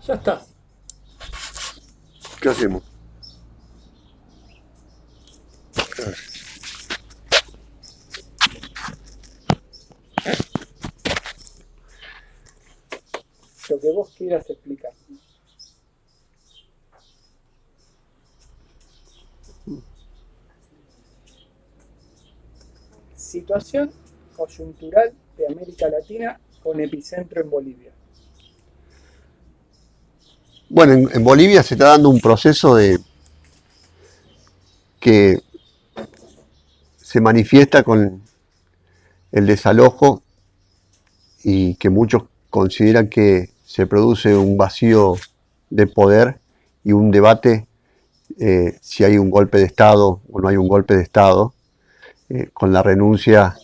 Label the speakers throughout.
Speaker 1: Ya está.
Speaker 2: ¿Qué hacemos?
Speaker 1: Lo que vos quieras explicar. Situación coyuntural de América Latina con epicentro en Bolivia.
Speaker 2: Bueno, en Bolivia se está dando un proceso que se manifiesta con el desalojo y que muchos consideran que se produce un vacío de poder y un debate si hay un golpe de Estado o no hay un golpe de Estado, con la renuncia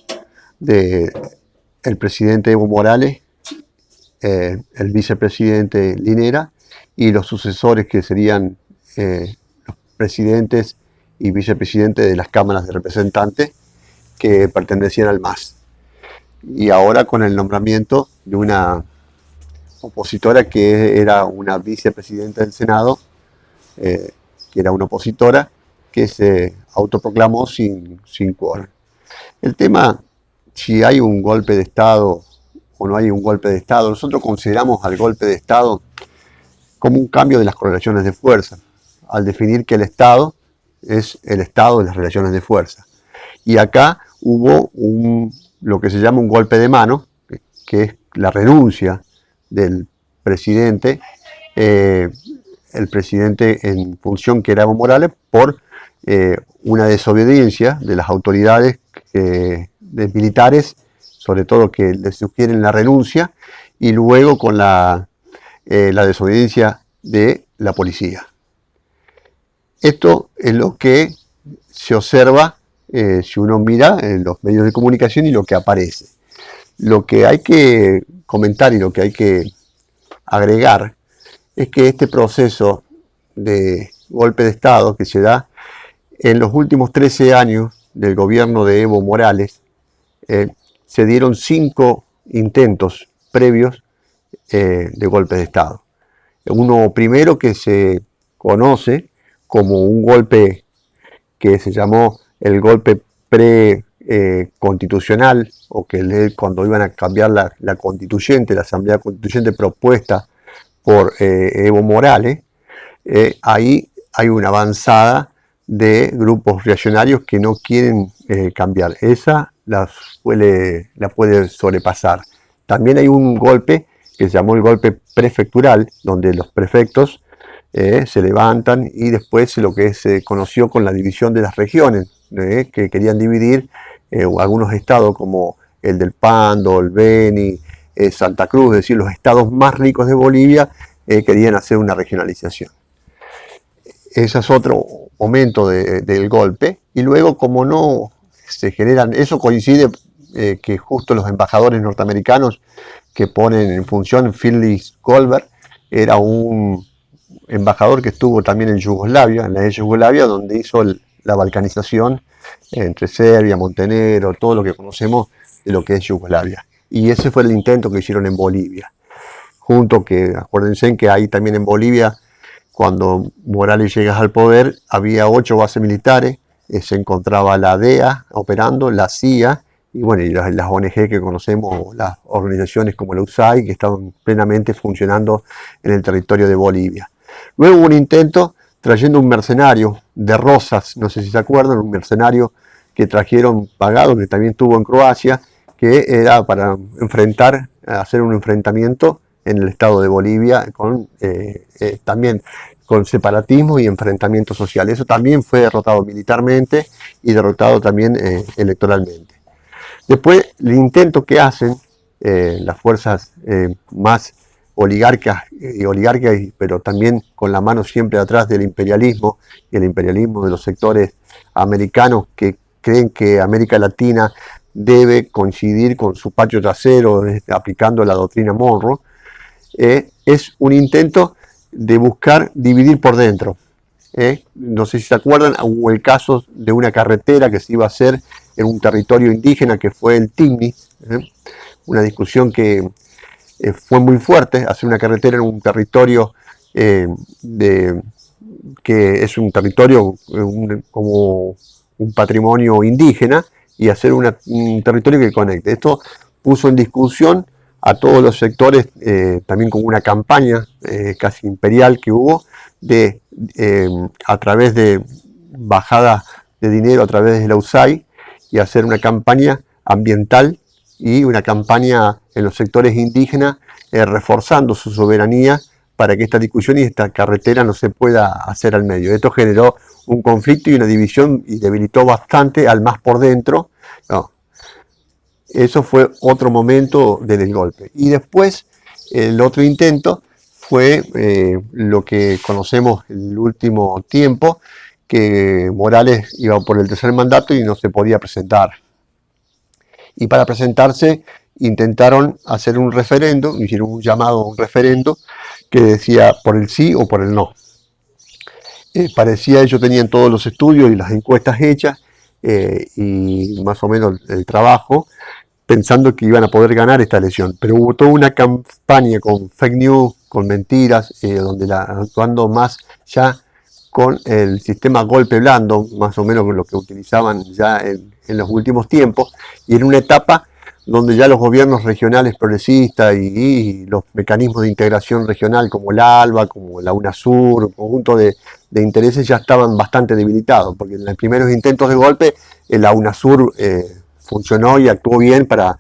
Speaker 2: del presidente Evo Morales, el vicepresidente Linera y los sucesores que serían los presidentes y vicepresidentes de las cámaras de representantes que pertenecían al MAS. Y ahora con el nombramiento de una opositora que era una vicepresidenta del Senado, que era una opositora que se autoproclamó sin quórum. El tema, si hay un golpe de Estado o no hay un golpe de Estado, nosotros consideramos al golpe de Estado como un cambio de las correlaciones de fuerza, al definir que el Estado es el Estado de las relaciones de fuerza. Y acá hubo lo que se llama un golpe de mano, que es la renuncia del presidente, el presidente en función que era Evo Morales, por una desobediencia de las autoridades de militares, sobre todo que le sugieren la renuncia, y luego con la desobediencia de la policía. Esto es lo que se observa si uno mira en los medios de comunicación y lo que aparece. Lo que hay que comentar y lo que hay que agregar es que este proceso de golpe de Estado que se da en los últimos 13 años del gobierno de Evo Morales, se dieron 5 intentos previos de golpe de Estado. Uno primero que se conoce como un golpe que se llamó el golpe pre-constitucional, o que cuando iban a cambiar la constituyente, la asamblea constituyente propuesta por Evo Morales, ahí hay una avanzada de grupos reaccionarios que no quieren cambiar. Esa la puede sobrepasar. También hay un golpe que se llamó el golpe prefectural, donde los prefectos se levantan y después lo que se conoció con la división de las regiones, que querían dividir algunos estados como el del Pando, el Beni, Santa Cruz, es decir, los estados más ricos de Bolivia, querían hacer una regionalización. Ese es otro momento del golpe. Y luego, como no se generan, eso coincide que justo los embajadores norteamericanos que ponen en función, Philip Goldberg, era un embajador que estuvo también en Yugoslavia, en la ex Yugoslavia, donde hizo la balcanización entre Serbia, Montenegro, todo lo que conocemos de lo que es Yugoslavia. Y ese fue el intento que hicieron en Bolivia. Junto que, acuérdense que ahí también en Bolivia, cuando Morales llega al poder, había 8 bases militares, se encontraba la DEA operando, la CIA, y bueno, y las ONG que conocemos, las organizaciones como la USAID, que estaban plenamente funcionando en el territorio de Bolivia. Luego hubo un intento trayendo un mercenario de Rosas, no sé si se acuerdan, un mercenario que trajeron pagado, que también estuvo en Croacia, que era para hacer un enfrentamiento en el estado de Bolivia, también con separatismo y enfrentamiento social. Eso también fue derrotado militarmente y derrotado también electoralmente. Después, el intento que hacen las fuerzas más oligárquicas, pero también con la mano siempre atrás del imperialismo, y el imperialismo de los sectores americanos que creen que América Latina debe coincidir con su patio trasero, aplicando la doctrina Monroe, es un intento de buscar dividir por dentro. No sé si se acuerdan, hubo el caso de una carretera que se iba a hacer en un territorio indígena que fue el Timni, una discusión que fue muy fuerte, hacer una carretera en un territorio que es un territorio como un patrimonio indígena, y hacer un territorio que conecte. Esto puso en discusión a todos los sectores, también con una campaña casi imperial que hubo, a través de bajada de dinero a través de la USAID, y hacer una campaña ambiental y una campaña en los sectores indígenas, reforzando su soberanía para que esta discusión y esta carretera no se pueda hacer al medio. Esto generó un conflicto y una división y debilitó bastante al MAS por dentro. No. Eso fue otro momento del golpe. Y después el otro intento fue lo que conocemos el último tiempo, que Morales iba por el tercer mandato y no se podía presentar. Y para presentarse intentaron hacer un referendo, hicieron un llamado a un referendo que decía por el sí o por el no. Parecía, ellos tenían todos los estudios y las encuestas hechas, y más o menos el trabajo, pensando que iban a poder ganar esta elección. Pero hubo toda una campaña con fake news, con mentiras, donde actuando más ya con el sistema golpe blando, más o menos lo que utilizaban ya en los últimos tiempos, y en una etapa donde ya los gobiernos regionales progresistas y los mecanismos de integración regional como el ALBA, como la UNASUR, un conjunto de intereses ya estaban bastante debilitados, porque en los primeros intentos de golpe la UNASUR funcionó y actuó bien para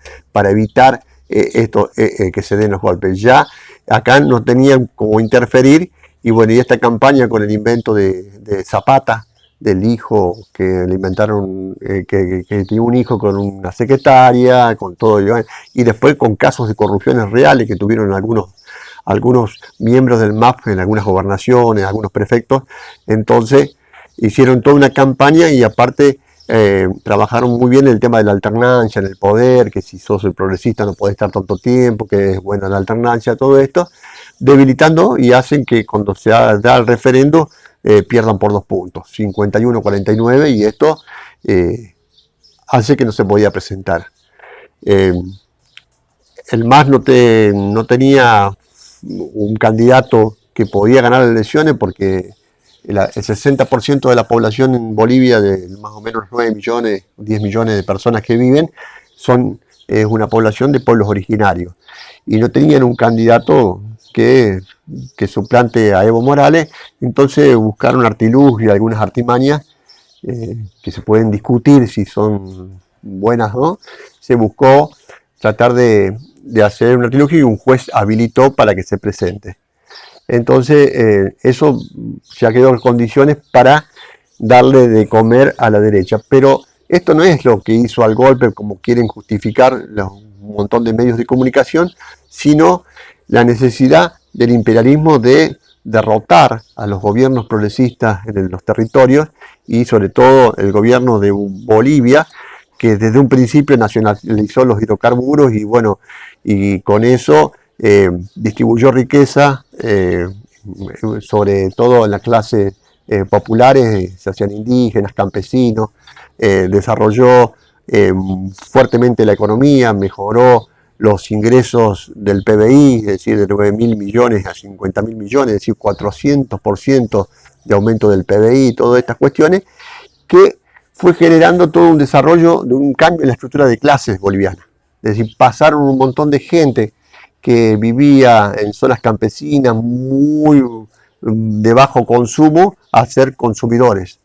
Speaker 2: evitar que se den los golpes. Ya acá no tenían cómo interferir, y bueno, y esta campaña con el invento de Zapata, del hijo que le inventaron, que tiene un hijo con una secretaria, con todo, y después con casos de corrupciones reales que tuvieron algunos miembros del MAP en algunas gobernaciones, algunos prefectos. Entonces hicieron toda una campaña, y aparte trabajaron muy bien el tema de la alternancia en el poder, que si sos el progresista no podés estar tanto tiempo, que es buena la alternancia, todo esto, debilitando, y hacen que cuando se da el referendo pierdan por 2 puntos, 51-49, y esto hace que no se podía presentar. El MAS no tenía un candidato que podía ganar las elecciones, porque el 60% de la población en Bolivia, de más o menos 9 millones, 10 millones de personas que viven, es una población de pueblos originarios, y no tenían un candidato que suplante a Evo Morales. Entonces buscaron artilugios y algunas artimañas que se pueden discutir si son buenas o no. Se buscó tratar de hacer un artilugio, y un juez habilitó para que se presente. Entonces eso ya quedó en condiciones para darle de comer a la derecha. Pero esto no es lo que hizo al golpe, como quieren justificar un montón de medios de comunicación, sino la necesidad del imperialismo de derrotar a los gobiernos progresistas en los territorios, y sobre todo el gobierno de Bolivia, que desde un principio nacionalizó los hidrocarburos, y bueno, y con eso distribuyó riqueza, sobre todo en las clases populares, se hacían indígenas, campesinos, desarrolló fuertemente la economía, mejoró los ingresos del PBI, es decir, de 9.000 millones a 50.000 millones, es decir, 400% de aumento del PBI, todas estas cuestiones, que fue generando todo un desarrollo de un cambio en la estructura de clases boliviana. Es decir, pasaron un montón de gente que vivía en zonas campesinas muy de bajo consumo a ser consumidores.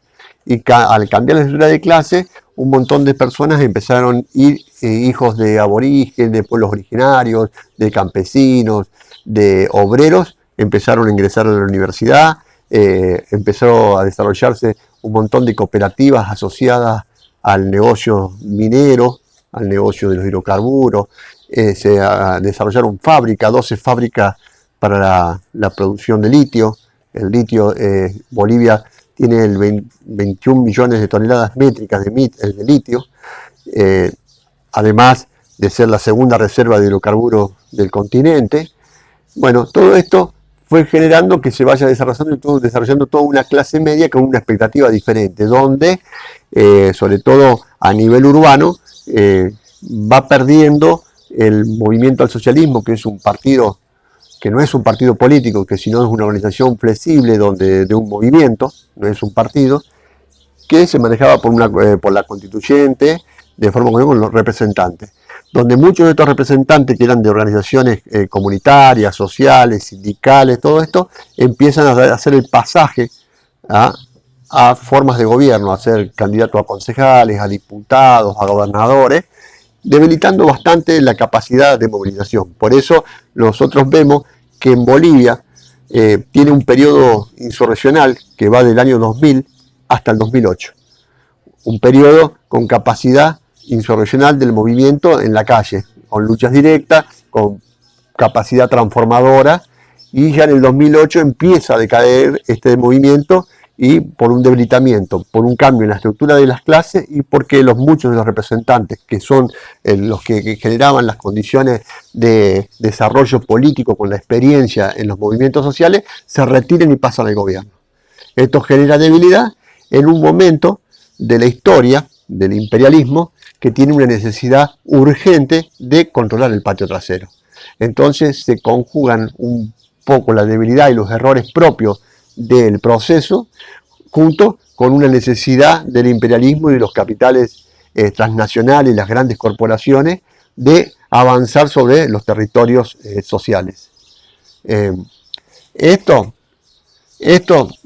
Speaker 2: Y al cambiar la estructura de clase, un montón de personas empezaron a ir, hijos de aborígenes, de pueblos originarios, de campesinos, de obreros, empezaron a ingresar a la universidad, empezó a desarrollarse un montón de cooperativas asociadas al negocio minero, al negocio de los hidrocarburos. Se desarrollaron 12 fábricas para la producción de litio. El litio, Bolivia tiene 21 millones de toneladas métricas de litio, además de ser la segunda reserva de hidrocarburos del continente. Bueno, todo esto fue generando que se vaya desarrollando toda una clase media con una expectativa diferente, donde, sobre todo a nivel urbano, va perdiendo el Movimiento al Socialismo, que es un partido que no es un partido político, que sino es una organización flexible de un movimiento, no es un partido, que se manejaba por la constituyente, de forma con los representantes, donde muchos de estos representantes, que eran de organizaciones comunitarias, sociales, sindicales, todo esto, empiezan a hacer el pasaje a formas de gobierno, a ser candidatos a concejales, a diputados, a gobernadores, debilitando bastante la capacidad de movilización. Por eso nosotros vemos que en Bolivia tiene un periodo insurreccional que va del año 2000 hasta el 2008. Un periodo con capacidad insurreccional del movimiento en la calle, con luchas directas, con capacidad transformadora, y ya en el 2008 empieza a decaer este movimiento, y por un debilitamiento, por un cambio en la estructura de las clases, y porque muchos de los representantes, que son los que generaban las condiciones de desarrollo político con la experiencia en los movimientos sociales, se retiren y pasan al gobierno. Esto genera debilidad en un momento de la historia del imperialismo que tiene una necesidad urgente de controlar el patio trasero. Entonces se conjugan un poco la debilidad y los errores propios del proceso, junto con una necesidad del imperialismo y de los capitales transnacionales y las grandes corporaciones de avanzar sobre los territorios sociales. Esto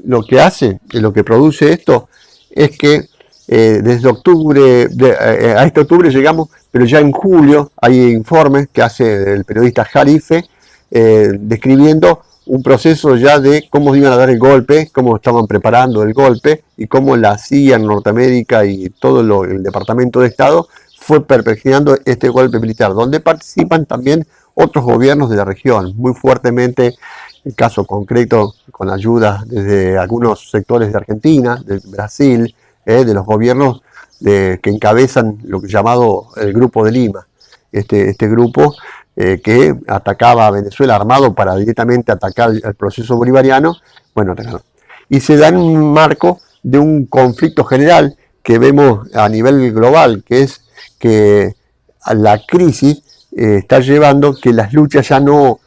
Speaker 2: lo que hace, lo que produce esto, es que desde octubre, a este octubre llegamos, pero ya en julio hay informes que hace el periodista Jalife describiendo un proceso ya de cómo iban a dar el golpe, cómo estaban preparando el golpe y cómo la CIA en Norteamérica y todo el Departamento de Estado fue perfeccionando este golpe militar, donde participan también otros gobiernos de la región, muy fuertemente, el caso concreto con ayuda desde algunos sectores de Argentina, de Brasil, de los gobiernos que encabezan lo que llamado el Grupo de Lima, este grupo que atacaba a Venezuela armado para directamente atacar el proceso bolivariano, bueno, y se da en un marco de un conflicto general que vemos a nivel global, que es que la crisis está llevando que las luchas ya no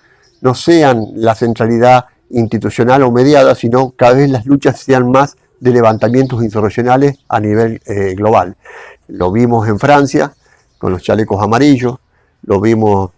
Speaker 2: sean la centralidad institucional o mediada, sino cada vez las luchas sean más de levantamientos insurreccionales a nivel global. Lo vimos en Francia con los chalecos amarillos, lo vimos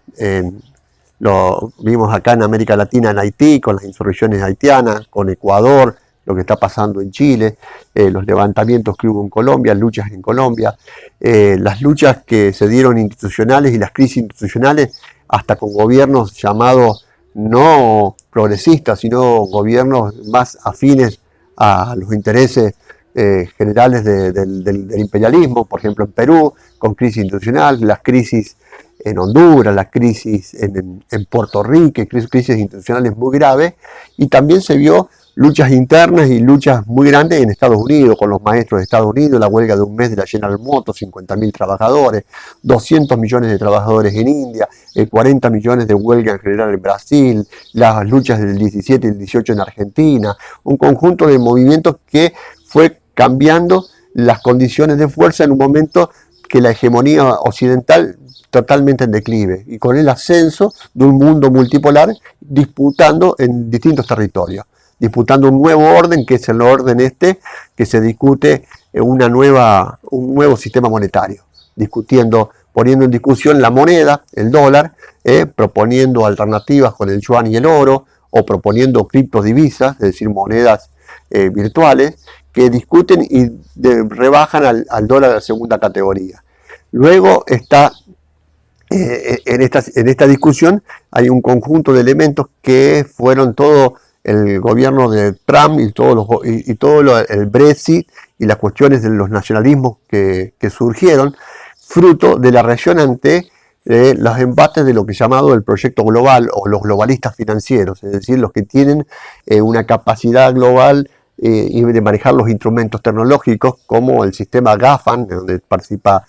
Speaker 2: acá en América Latina, en Haití, con las insurrecciones haitianas, con Ecuador, lo que está pasando en Chile, los levantamientos que hubo en Colombia, luchas en Colombia, las luchas que se dieron institucionales y las crisis institucionales, hasta con gobiernos llamados no progresistas, sino gobiernos más afines a los intereses generales del imperialismo, por ejemplo en Perú, con crisis institucional, las crisis en Honduras, las crisis en Puerto Rico, crisis institucionales muy graves, y también se vio luchas internas y luchas muy grandes en Estados Unidos, con los maestros de Estados Unidos, la huelga de un mes de la General Motors, 50.000 trabajadores, 200 millones de trabajadores en India, 40 millones de huelga en general en Brasil, las luchas del 17 y el 18 en Argentina, un conjunto de movimientos que fue cambiando las condiciones de fuerza en un momento que la hegemonía occidental totalmente en declive, y con el ascenso de un mundo multipolar disputando en distintos territorios, disputando un nuevo orden, que es el orden que se discute un nuevo sistema monetario, poniendo en discusión la moneda, el dólar, proponiendo alternativas con el yuan y el oro, o proponiendo criptodivisas, es decir, monedas virtuales, que discuten y rebajan al dólar de segunda categoría. Luego está en esta discusión hay un conjunto de elementos que fueron todo el gobierno de Trump y todo el Brexit y las cuestiones de los nacionalismos que surgieron, fruto de la reacción ante los embates de lo que es llamado el proyecto global o los globalistas financieros, es decir, los que tienen una capacidad global y de manejar los instrumentos tecnológicos como el sistema GAFAM, donde participa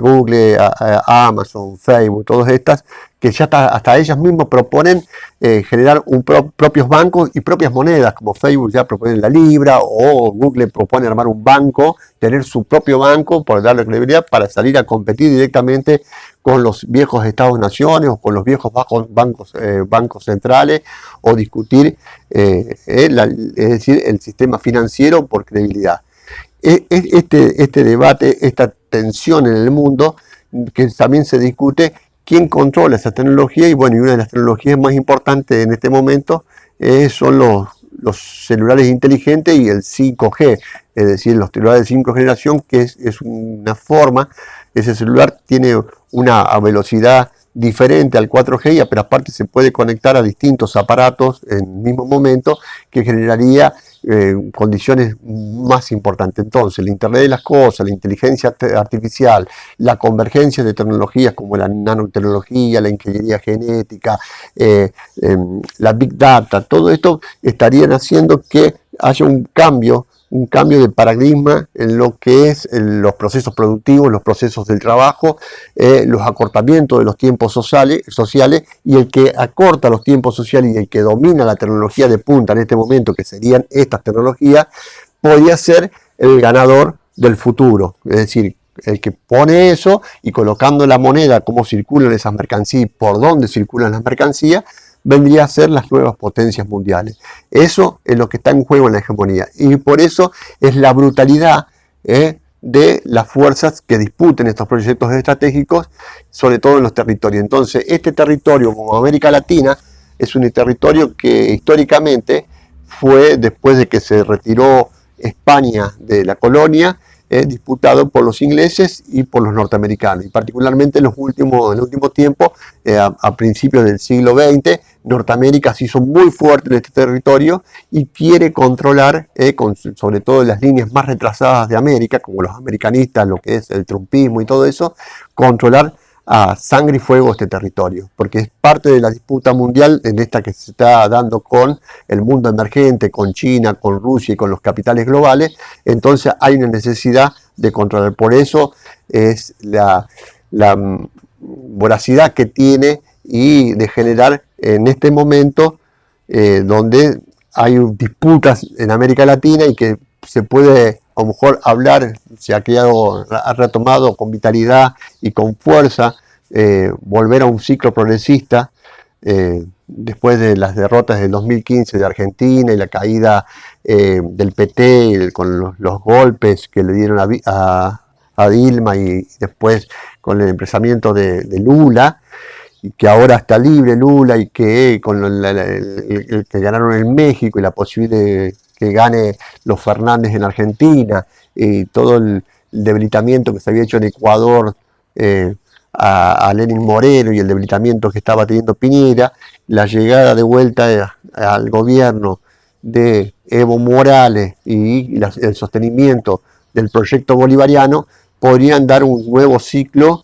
Speaker 2: Google, Amazon, Facebook, todas estas, que ya hasta ellas mismas proponen generar propios bancos y propias monedas, como Facebook ya propone la Libra, o Google propone armar un banco, tener su propio banco, por darle credibilidad, para salir a competir directamente con los viejos estados-naciones o con los viejos bancos centrales, o discutir es decir, el sistema financiero por credibilidad. Este debate, esta tensión en el mundo, que también se discute quién controla esa tecnología, y bueno, y una de las tecnologías más importantes en este momento son los celulares inteligentes y el 5G, es decir, los celulares de 5 generación, que es una forma, ese celular tiene una velocidad diferente al 4G, pero aparte se puede conectar a distintos aparatos en el mismo momento, que generaría condiciones más importantes. Entonces, el Internet de las cosas, la inteligencia artificial, la convergencia de tecnologías como la nanotecnología, la ingeniería genética, la Big Data, todo esto estarían haciendo que haya un cambio de paradigma en lo que es los procesos productivos, los procesos del trabajo, los acortamientos de los tiempos sociales, y el que acorta los tiempos sociales y el que domina la tecnología de punta en este momento, que serían estas tecnologías, podría ser el ganador del futuro. Es decir, el que pone eso y colocando la moneda, cómo circulan esas mercancías y por dónde circulan las mercancías, vendría a ser las nuevas potencias mundiales. Eso es lo que está en juego en la hegemonía, y por eso es la brutalidad de las fuerzas que disputen estos proyectos estratégicos, sobre todo en los territorios. Entonces, este territorio, como América Latina, es un territorio que históricamente fue, después de que se retiró España de la colonia, disputado por los ingleses y por los norteamericanos, y particularmente en el último tiempo, a principios del siglo XX, Norteamérica se hizo muy fuerte en este territorio y quiere controlar, sobre todo las líneas más retrasadas de América, como los americanistas, lo que es el trumpismo y todo eso, controlar a sangre y fuego este territorio, porque es parte de la disputa mundial en esta que se está dando con el mundo emergente, con China, con Rusia y con los capitales globales. Entonces hay una necesidad de controlar. Por eso es la voracidad que tiene y de generar en este momento donde hay disputas en América Latina, y que se puede a lo mejor hablar, se ha retomado con vitalidad y con fuerza, volver a un ciclo progresista, después de las derrotas del 2015 de Argentina y la caída del PT, con los golpes que le dieron a Dilma, y después con el empresamiento de Lula, y que ahora está libre Lula, y que con el que ganaron en México y la posibilidad de que gane los Fernández en Argentina, y todo el debilitamiento que se había hecho en Ecuador a Lenín Moreno, y el debilitamiento que estaba teniendo Piñera, la llegada de vuelta al gobierno de Evo Morales y el sostenimiento del proyecto bolivariano, podrían dar un nuevo ciclo,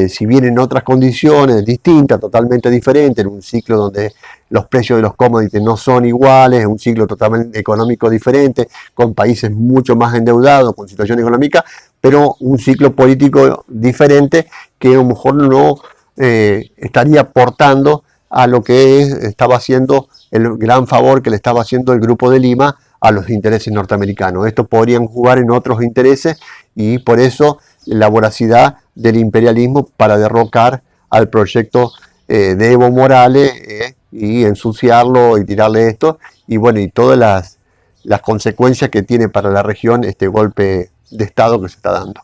Speaker 2: si bien en otras condiciones distintas, totalmente diferentes, en un ciclo donde los precios de los commodities no son iguales, un ciclo totalmente económico diferente, con países mucho más endeudados, con situación económica, pero un ciclo político diferente, que a lo mejor no estaría aportando a lo que estaba haciendo el gran favor que le estaba haciendo el Grupo de Lima a los intereses norteamericanos. Estos podrían jugar en otros intereses, y por eso la voracidad del imperialismo para derrocar al proyecto de Evo Morales, y ensuciarlo y tirarle esto, y bueno, y todas las consecuencias que tiene para la región este golpe de Estado que se está dando.